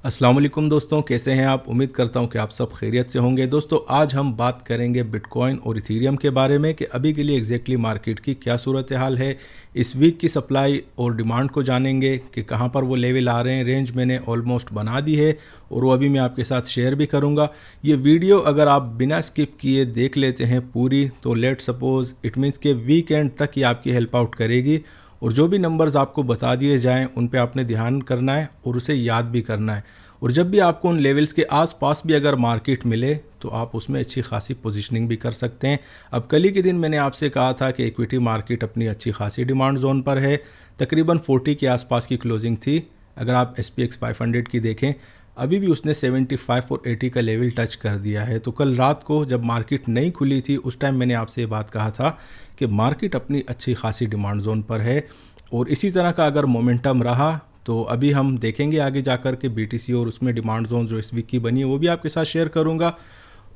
अस्सलाम वालेकुम दोस्तों, कैसे हैं आप। उम्मीद करता हूं कि आप सब खैरियत से होंगे। दोस्तों आज हम बात करेंगे बिटकॉइन और इथेरियम के बारे में कि अभी के लिए एग्जैक्टली मार्केट की क्या सूरत हाल है। इस वीक की सप्लाई और डिमांड को जानेंगे कि कहां पर वो लेवल आ रहे हैं। रेंज मैंने ऑलमोस्ट बना दी है और वो अभी मैं आपके साथ शेयर भी करूंगा। ये वीडियो अगर आप बिना स्किप किए देख लेते हैं पूरी, तो लेट सपोज इट मीन्स के वीकेंड तक ही आपकी हेल्प आउट करेगी। और जो भी नंबर्स आपको बता दिए जाएं उन पे आपने ध्यान करना है और उसे याद भी करना है। और जब भी आपको उन लेवल्स के आसपास भी अगर मार्केट मिले तो आप उसमें अच्छी खासी पोजीशनिंग भी कर सकते हैं। अब कल ही के दिन मैंने आपसे कहा था कि इक्विटी मार्केट अपनी अच्छी खासी डिमांड जोन पर है, तकरीबन 40 के आसपास की क्लोजिंग थी। अगर आप SPX 500 की देखें, अभी भी उसने 75 और 80 का लेवल टच कर दिया है। तो कल रात को जब मार्केट नहीं खुली थी उस टाइम मैंने आपसे ये बात कहा था कि मार्केट अपनी अच्छी खासी डिमांड जोन पर है और इसी तरह का अगर मोमेंटम रहा तो अभी हम देखेंगे आगे जाकर के BTC और उसमें डिमांड जोन जो इस वीक की बनी है वो भी आपके साथ शेयर करूंगा।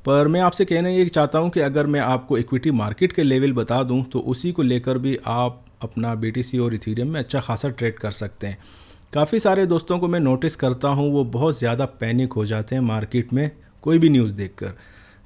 पर मैं आपसे कहना ये चाहता हूं कि अगर मैं आपको इक्विटी मार्केट के लेवल बता दूं तो उसी को लेकर भी आप अपना BTC और इथेरियम में अच्छा खासा ट्रेड कर सकते हैं। काफ़ी सारे दोस्तों को मैं नोटिस करता हूं वो बहुत ज़्यादा पैनिक हो जाते हैं मार्केट में कोई भी न्यूज़ देखकर।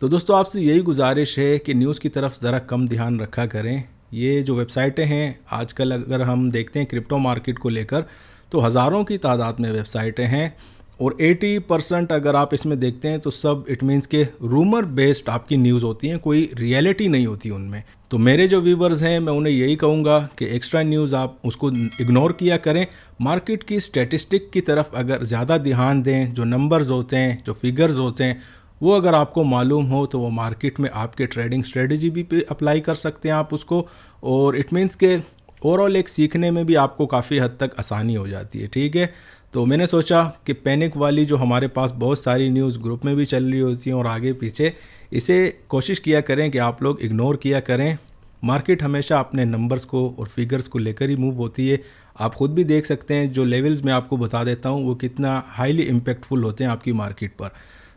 तो दोस्तों आपसे यही गुजारिश है कि न्यूज़ की तरफ ज़रा कम ध्यान रखा करें। ये जो वेबसाइटें हैं आजकल अगर हम देखते हैं क्रिप्टो मार्केट को लेकर तो हज़ारों की तादाद में वेबसाइटें हैं और 80% अगर आप इसमें देखते हैं तो सब इट मीन्स के रूमर बेस्ड आपकी न्यूज़ होती हैं, कोई रियलिटी नहीं होती उनमें। तो मेरे जो व्यूवर्स हैं मैं उन्हें यही कहूँगा कि एक्स्ट्रा न्यूज़ आप उसको इग्नोर किया करें। मार्केट की स्टैटिस्टिक की तरफ अगर ज़्यादा ध्यान दें, जो नंबर्स होते हैं, जो फिगर्स होते हैं, वो अगर आपको मालूम हो तो वो मार्केट में आपके ट्रेडिंग स्ट्रेटजी भी पे अप्लाई कर सकते हैं आप उसको। और इट मीन्स के ओवरऑल एक सीखने में भी आपको काफ़ी हद तक आसानी हो जाती है। ठीक है, तो मैंने सोचा कि पैनिक वाली जो हमारे पास बहुत सारी न्यूज़ ग्रुप में भी चल रही होती हैं और आगे पीछे, इसे कोशिश किया करें कि आप लोग इग्नोर किया करें। मार्केट हमेशा अपने नंबर्स को और फिगर्स को लेकर ही मूव होती है। आप ख़ुद भी देख सकते हैं जो लेवल्स मैं आपको बता देता हूँ वो कितना हाईली इम्पैक्टफुल होते हैं आपकी मार्केट पर।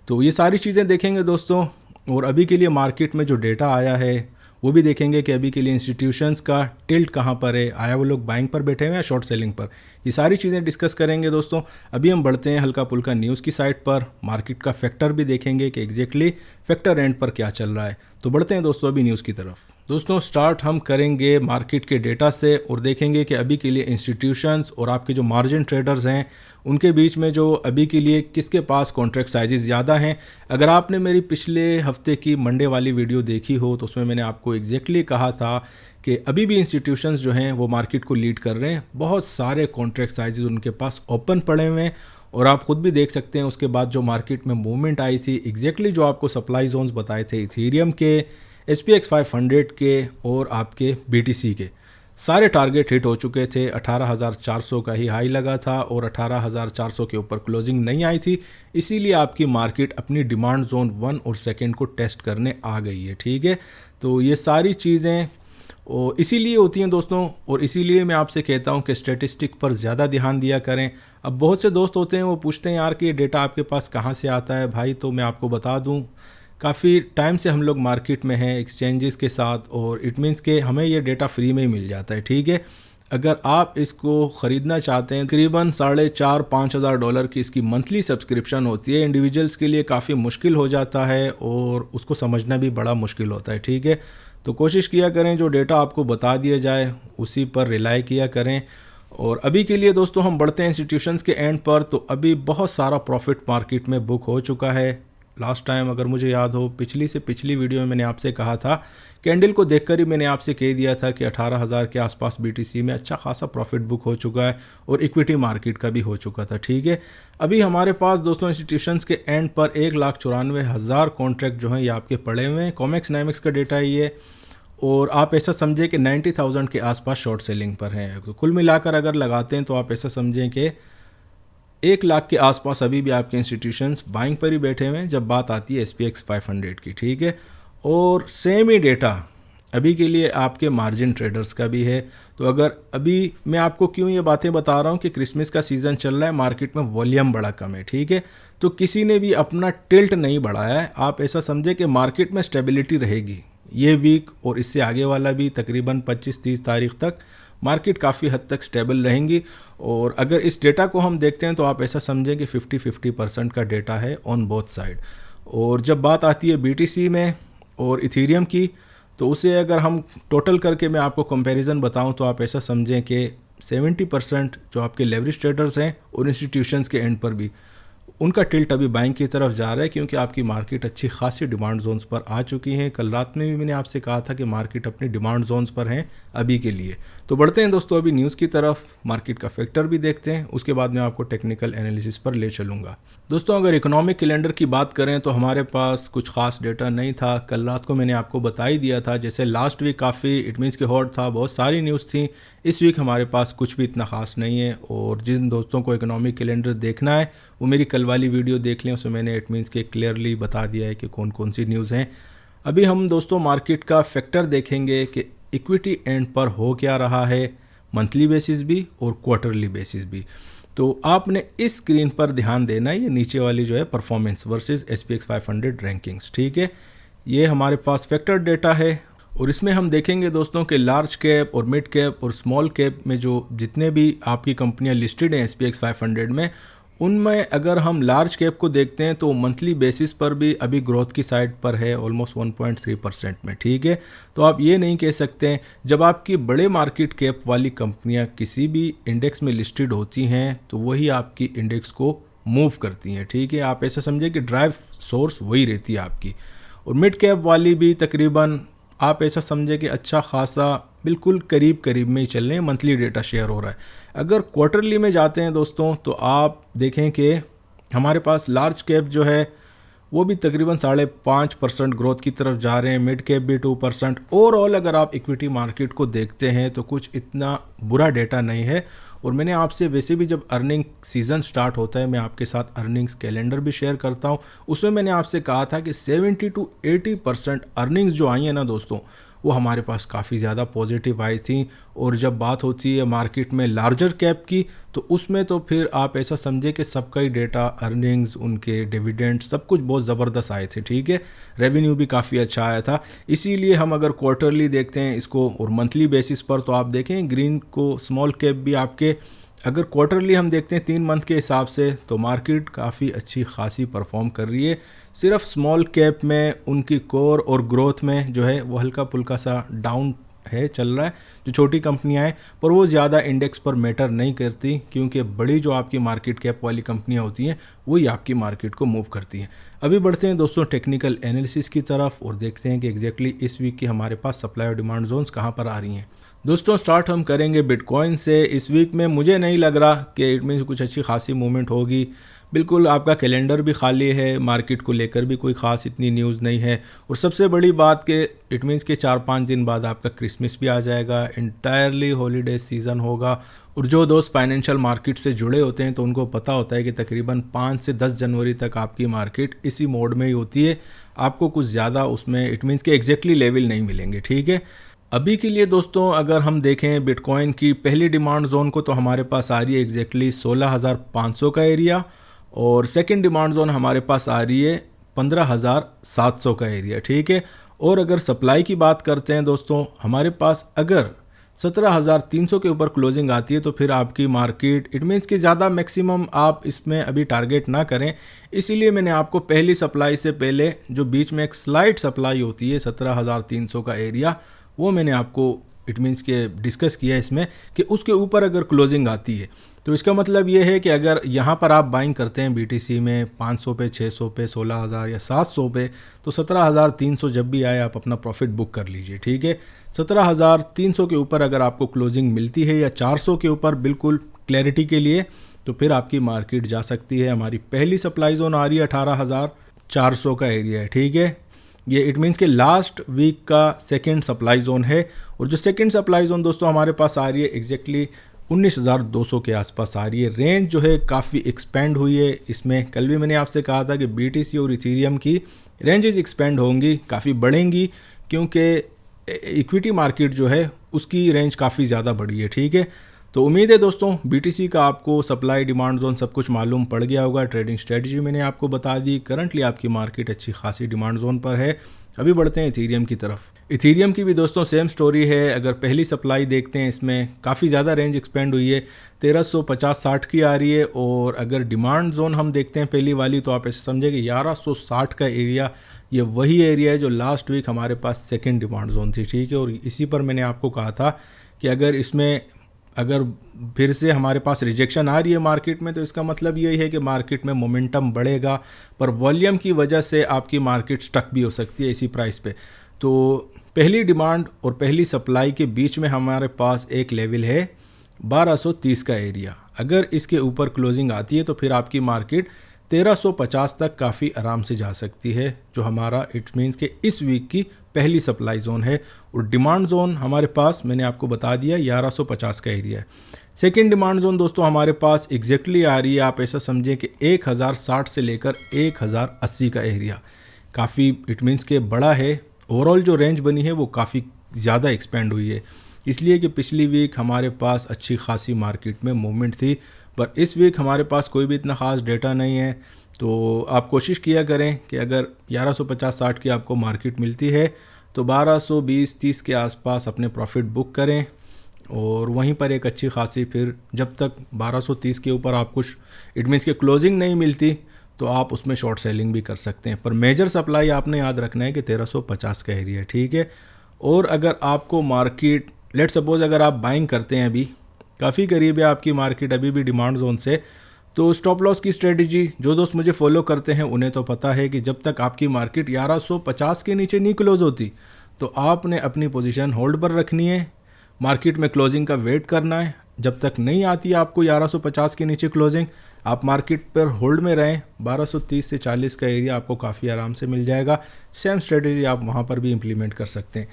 तो ये सारी चीज़ें देखेंगे दोस्तों। और अभी के लिए मार्केट में जो डेटा आया है वो भी देखेंगे कि अभी के लिए इंस्टीट्यूशंस का टिल्ट कहाँ पर है, आया वो लोग बाइंग पर बैठे हुए हैं या शॉर्ट सेलिंग पर। ये सारी चीज़ें डिस्कस करेंगे दोस्तों। अभी हम बढ़ते हैं हल्का फुल्का न्यूज़ की साइड पर, मार्केट का फैक्टर भी देखेंगे कि एग्जैक्टली फैक्टर एंड पर क्या चल रहा है। तो बढ़ते हैं दोस्तों अभी न्यूज़ की तरफ। दोस्तों स्टार्ट हम करेंगे मार्केट के डेटा से और देखेंगे कि अभी के लिए इंस्टीट्यूशंस और आपके जो मार्जिन ट्रेडर्स हैं उनके बीच में जो अभी के लिए किसके पास कॉन्ट्रैक्ट साइजेस ज़्यादा हैं। अगर आपने मेरी पिछले हफ्ते की मंडे वाली वीडियो देखी हो तो उसमें मैंने आपको एग्जैक्टली कहा था कि अभी भी इंस्टीट्यूशंस जो हैं वो मार्केट को लीड कर रहे हैं। बहुत सारे कॉन्ट्रैक्ट साइजेस उनके पास ओपन पड़े हुए हैं और आप ख़ुद भी देख सकते हैं उसके बाद जो मार्केट में मूवमेंट आई थी, एग्जैक्टली जो आपको सप्लाई जोन्स बताए थे इथेरियम के, SPX 500 के और आपके BTC के, सारे टारगेट हिट हो चुके थे। 18,400 का ही हाई लगा था और 18,400 के ऊपर क्लोजिंग नहीं आई थी। इसीलिए आपकी मार्केट अपनी डिमांड जोन 1 और सेकंड को टेस्ट करने आ गई है। ठीक है, तो ये सारी चीज़ें और इसीलिए होती हैं दोस्तों और इसीलिए मैं आपसे कहता हूं कि स्टैटिस्टिक पर ज़्यादा ध्यान दिया करें। अब बहुत से दोस्त होते हैं वो पूछते हैं यार कि ये डेटा आपके पास कहाँ से आता है भाई। तो मैं आपको बता दूं काफ़ी टाइम से हम लोग मार्केट में हैं एक्सचेंजेस के साथ और इट मीन्स के हमें ये डेटा फ्री में ही मिल जाता है। ठीक है, अगर आप इसको ख़रीदना चाहते हैं तकरीबन $4,500 की इसकी मंथली सब्सक्रिप्शन होती है। इंडिविजुअल्स के लिए काफ़ी मुश्किल हो जाता है और उसको समझना भी बड़ा मुश्किल होता है। ठीक है, तो कोशिश किया करें जो डेटा आपको बता दिया जाए उसी पर रिलाई किया करें। और अभी के लिए दोस्तों हम बढ़ते हैं इंस्टीट्यूशंस के एंड पर। तो अभी बहुत सारा प्रॉफिट मार्केट में बुक हो चुका है। लास्ट टाइम अगर मुझे याद हो पिछली से पिछली वीडियो में मैंने आपसे कहा था, कैंडल को देखकर ही मैंने आपसे कह दिया था कि 18,000 के आसपास BTC में अच्छा खासा प्रॉफिट बुक हो चुका है और इक्विटी मार्केट का भी हो चुका था। ठीक है, अभी हमारे पास दोस्तों इंस्टीट्यूशंस के एंड पर 1,94,000 कॉन्ट्रैक्ट जो हैं ये आपके पड़े हुए हैं। कॉमेक्स नाइमेक्स का डेटा ही है और आप ऐसा समझें कि 90,000 के आसपास शॉर्ट सेलिंग पर हैं। तो कुल मिलाकर अगर लगाते हैं तो आप ऐसा समझें कि 1 लाख के आसपास अभी भी आपके इंस्टीट्यूशंस बाइंग पर ही बैठे हुए हैं जब बात आती है SPX 500 की। ठीक है, और सेम ही डेटा अभी के लिए आपके मार्जिन ट्रेडर्स का भी है। तो अगर अभी मैं आपको क्यों ये बातें बता रहा हूँ कि क्रिसमस का सीज़न चल रहा है, मार्केट में वॉल्यूम बड़ा कम है। ठीक है, तो किसी ने भी अपना टिल्ट नहीं बढ़ाया है। आप ऐसा समझे कि मार्केट में स्टेबिलिटी रहेगी ये वीक और इससे आगे वाला भी तकरीबन 25-30 तारीख तक मार्केट काफ़ी हद तक स्टेबल रहेंगी। और अगर इस डेटा को हम देखते हैं तो आप ऐसा समझें कि 50-50% का डेटा है ऑन बोथ साइड। और जब बात आती है BTC में और इथेरियम की, तो उसे अगर हम टोटल करके मैं आपको कंपैरिजन बताऊं तो आप ऐसा समझें कि 70% जो आपके लेवरेज ट्रेडर्स हैं और इंस्टीट्यूशंस के एंड पर भी उनका टिल्ट अभी बाइंग की तरफ जा रहा है, क्योंकि आपकी मार्केट अच्छी खासी डिमांड जोन्स पर आ चुकी है। कल रात में भी मैंने आपसे कहा था कि मार्केट अपनी डिमांड जोन्स पर हैं अभी के लिए। तो बढ़ते हैं दोस्तों अभी न्यूज़ की तरफ, मार्केट का फैक्टर भी देखते हैं, उसके बाद मैं आपको टेक्निकल एनालिसिस पर ले चलूँगा। दोस्तों अगर इकोनॉमिक कैलेंडर की बात करें तो हमारे पास कुछ खास डेटा नहीं था। कल रात को मैंने आपको बता ही दिया था, जैसे लास्ट वीक काफ़ी इट मीन्स के हॉट था, बहुत सारी न्यूज़ थी। इस वीक हमारे पास कुछ भी इतना खास नहीं है। और जिन दोस्तों को इकोनॉमिक कैलेंडर देखना है वो मेरी कल वाली वीडियो देख लें, उसमें मैंने इट मीन्स के क्लियरली बता दिया है कि कौन कौन सी न्यूज़ हैं। अभी हम दोस्तों मार्केट का फैक्टर देखेंगे कि इक्विटी एंड पर हो क्या रहा है, मंथली बेसिस भी और क्वार्टरली बेसिस भी। तो आपने इस स्क्रीन पर ध्यान देना है, ये नीचे वाली जो है परफॉर्मेंस वर्सेस SPX 500 रैंकिंग्स, ठीक है। ये हमारे पास फैक्टर डेटा है और इसमें हम देखेंगे दोस्तों कि लार्ज कैप और मिड कैप और स्मॉल कैप में जो जितने भी आपकी कंपनियां लिस्टेड हैं SPX 500 में, उनमें अगर हम लार्ज कैप को देखते हैं तो मंथली बेसिस पर भी अभी ग्रोथ की साइड पर है ऑलमोस्ट 1.3% में, ठीक है। तो आप ये नहीं कह सकते हैं, जब आपकी बड़े मार्केट कैप वाली कंपनियां किसी भी इंडेक्स में लिस्टेड होती हैं तो वही आपकी इंडेक्स को मूव करती हैं, ठीक है। आप ऐसा समझे कि ड्राइव सोर्स वही रहती है आपकी। और मिड कैप वाली भी तकरीबन आप ऐसा समझे कि अच्छा खासा बिल्कुल करीब करीब में ही चल रहे हैं, मंथली डेटा शेयर हो रहा है। अगर क्वार्टरली में जाते हैं दोस्तों तो आप देखें कि हमारे पास लार्ज कैप जो है वो भी तकरीबन 5.5% ग्रोथ की तरफ जा रहे हैं, मिड कैप भी 2%। ओवरऑल अगर आप इक्विटी मार्केट को देखते हैं तो कुछ इतना बुरा डेटा नहीं है। और मैंने आपसे वैसे भी जब अर्निंग सीज़न स्टार्ट होता है मैं आपके साथ अर्निंग्स कैलेंडर भी शेयर करता हूं, उसमें मैंने आपसे कहा था कि 70-80% अर्निंग्स जो आई हैं ना दोस्तों, वो हमारे पास काफ़ी ज़्यादा पॉजिटिव आई थी। और जब बात होती है मार्केट में लार्जर कैप की तो उसमें तो फिर आप ऐसा समझे कि सबका ही डेटा, अर्निंग्स, उनके डिविडेंड, सब कुछ बहुत ज़बरदस्त आए थे, ठीक है। रेवेन्यू भी काफ़ी अच्छा आया था। इसीलिए हम अगर क्वार्टरली देखते हैं इसको और मंथली बेसिस पर तो आप देखें ग्रीन को स्मॉल कैप भी आपके, अगर क्वार्टरली हम देखते हैं 3 मंथ के हिसाब से तो मार्केट काफ़ी अच्छी खासी परफॉर्म कर रही है। सिर्फ स्मॉल कैप में उनकी कोर और ग्रोथ में जो है वो हल्का फुल्का सा डाउन है, चल रहा है, जो छोटी कंपनियां हैं, पर वो ज़्यादा इंडेक्स पर मैटर नहीं करती, क्योंकि बड़ी जो आपकी मार्केट कैप वाली कंपनियां होती हैं वही आपकी मार्केट को मूव करती हैं। अभी बढ़ते हैं दोस्तों टेक्निकल एनालिसिस की तरफ और देखते हैं कि एग्जैक्टली इस वीक की हमारे पास सप्लाई और डिमांड जोन्स कहाँ पर आ रही हैं। दोस्तों स्टार्ट हम करेंगे बिटकॉइन से। इस वीक में मुझे नहीं लग रहा कि इट मीन्स कुछ अच्छी खासी मूवमेंट होगी। बिल्कुल आपका कैलेंडर भी खाली है, मार्केट को लेकर भी कोई ख़ास इतनी न्यूज़ नहीं है। और सबसे बड़ी बात कि इट मीन्स के 4-5 दिन बाद आपका क्रिसमस भी आ जाएगा, इंटायरली हॉलीडे सीज़न होगा। और जो दोस्त फाइनेंशियल मार्केट से जुड़े होते हैं तो उनको पता होता है कि तकरीबन 5 से 10 जनवरी तक आपकी मार्केट इसी मोड में ही होती है। आपको कुछ ज़्यादा उसमें इट मीन्स के एग्जैक्टली लेवल नहीं मिलेंगे, ठीक है। अभी के लिए दोस्तों अगर हम देखें बिटकॉइन की पहली डिमांड जोन को तो हमारे पास आ रही है एग्जैक्टली 16,500 का एरिया, और सेकंड डिमांड जोन हमारे पास आ रही है 15,700 का एरिया, ठीक है। और अगर सप्लाई की बात करते हैं दोस्तों, हमारे पास अगर 17,300 के ऊपर क्लोजिंग आती है तो फिर आपकी मार्केट इट मीन्स कि ज़्यादा मैक्सिमम आप इसमें अभी टारगेट ना करें। इसीलिए मैंने आपको पहली सप्लाई से पहले जो बीच में एक स्लाइड सप्लाई होती है 17,300 का एरिया, वो मैंने आपको इट मीन्स के डिस्कस किया इसमें कि उसके ऊपर अगर क्लोजिंग आती है तो इसका मतलब ये है कि अगर यहाँ पर आप बाइंग करते हैं BTC में 500 पे, 600 पे, 16,000 या 700 पे, तो 17,300 जब भी आए आप अपना प्रॉफिट बुक कर लीजिए, ठीक है। 17,300 के ऊपर अगर आपको क्लोजिंग मिलती है या 400 के ऊपर, बिल्कुल क्लैरिटी के लिए, तो फिर आपकी मार्केट जा सकती है। हमारी पहली सप्लाई जोन आ रही है 18,400 का एरिया है, ठीक है। ये इट मीन्स के लास्ट वीक का सेकंड सप्लाई जोन है। और जो सेकंड सप्लाई जोन दोस्तों हमारे पास आ रही है एग्जैक्टली 19,200 के आसपास आ रही है। रेंज जो है काफ़ी एक्सपेंड हुई है इसमें। कल भी मैंने आपसे कहा था कि BTC और इथेरियम की रेंजेस एक्सपेंड होंगी, काफ़ी बढ़ेंगी, क्योंकि इक्विटी मार्केट जो है उसकी रेंज काफ़ी ज़्यादा बढ़ी है, ठीक है। तो उम्मीद है दोस्तों BTC का आपको सप्लाई डिमांड जोन सब कुछ मालूम पड़ गया होगा। ट्रेडिंग स्ट्रेटजी मैंने आपको बता दी। करंटली आपकी मार्केट अच्छी खासी डिमांड जोन पर है। अभी बढ़ते हैं इथीरियम की तरफ। इथीरियम की भी दोस्तों सेम स्टोरी है। अगर पहली सप्लाई देखते हैं, इसमें काफ़ी ज़्यादा रेंज एक्सपेंड हुई है, 1350-60 की आ रही है। और अगर डिमांड जोन हम देखते हैं पहली वाली, तो आप ऐसे समझे कि 1160 का एरिया, ये वही एरिया है जो लास्ट वीक हमारे पास सेकंड डिमांड जोन थी, ठीक है। और इसी पर मैंने आपको कहा था कि अगर फिर से हमारे पास रिजेक्शन आ रही है मार्केट में, तो इसका मतलब यही है कि मार्केट में मोमेंटम बढ़ेगा, पर वॉल्यूम की वजह से आपकी मार्केट स्टक भी हो सकती है इसी प्राइस पे। तो पहली डिमांड और पहली सप्लाई के बीच में हमारे पास एक लेवल है 1230 का एरिया। अगर इसके ऊपर क्लोजिंग आती है तो फिर आपकी मार्केट 1350 तक काफ़ी आराम से जा सकती है, जो हमारा इट मीन्स कि इस वीक की पहली सप्लाई जोन है। और डिमांड जोन हमारे पास मैंने आपको बता दिया 1150 का एरिया है। सेकंड डिमांड जोन दोस्तों हमारे पास एग्जैक्टली आ रही है, आप ऐसा समझें कि 1060 से लेकर 1080 का एरिया, काफ़ी इट मीन्स के बड़ा है। ओवरऑल जो रेंज बनी है वो काफ़ी ज़्यादा एक्सपेंड हुई है, इसलिए कि पिछली वीक हमारे पास अच्छी खासी मार्केट में मूवमेंट थी, पर इस वीक हमारे पास कोई भी इतना ख़ास डेटा नहीं है। तो आप कोशिश किया करें कि अगर 1150-60 की आपको मार्केट मिलती है तो 1220-30 के आसपास अपने प्रॉफिट बुक करें, और वहीं पर एक अच्छी खासी, फिर जब तक 1230 के ऊपर आप कुछ इट मीन्स के क्लोजिंग नहीं मिलती तो आप उसमें शॉर्ट सेलिंग भी कर सकते हैं। पर मेजर सप्लाई आपने याद रखना है कि 1350 का एरिया है, ठीक है। और अगर आपको मार्केट लेट सपोज अगर आप बाइंग करते हैं, अभी काफ़ी करीब है आपकी मार्केट अभी भी डिमांड जोन से, तो स्टॉप लॉस की स्ट्रेटजी जो दोस्त मुझे फॉलो करते हैं उन्हें तो पता है कि जब तक आपकी मार्केट 1150 के नीचे नहीं क्लोज होती तो आपने अपनी पोजीशन होल्ड पर रखनी है, मार्केट में क्लोजिंग का वेट करना है। जब तक नहीं आती आपको 1150 के नीचे क्लोजिंग, आप मार्केट पर होल्ड में रहें। 1230 से 40 का एरिया आपको काफ़ी आराम से मिल जाएगा। सेम स्ट्रेटजी आप वहाँ पर भी इम्प्लीमेंट कर सकते हैं।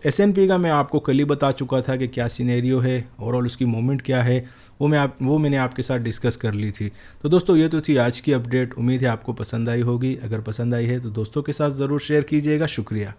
S&P का मैं आपको कल ही बता चुका था कि क्या सिनेरियो है, ओवरऑल उसकी मूवमेंट क्या है, वो मैंने आपके साथ डिस्कस कर ली थी। तो दोस्तों ये तो थी आज की अपडेट। उम्मीद है आपको पसंद आई होगी। अगर पसंद आई है तो दोस्तों के साथ ज़रूर शेयर कीजिएगा। शुक्रिया।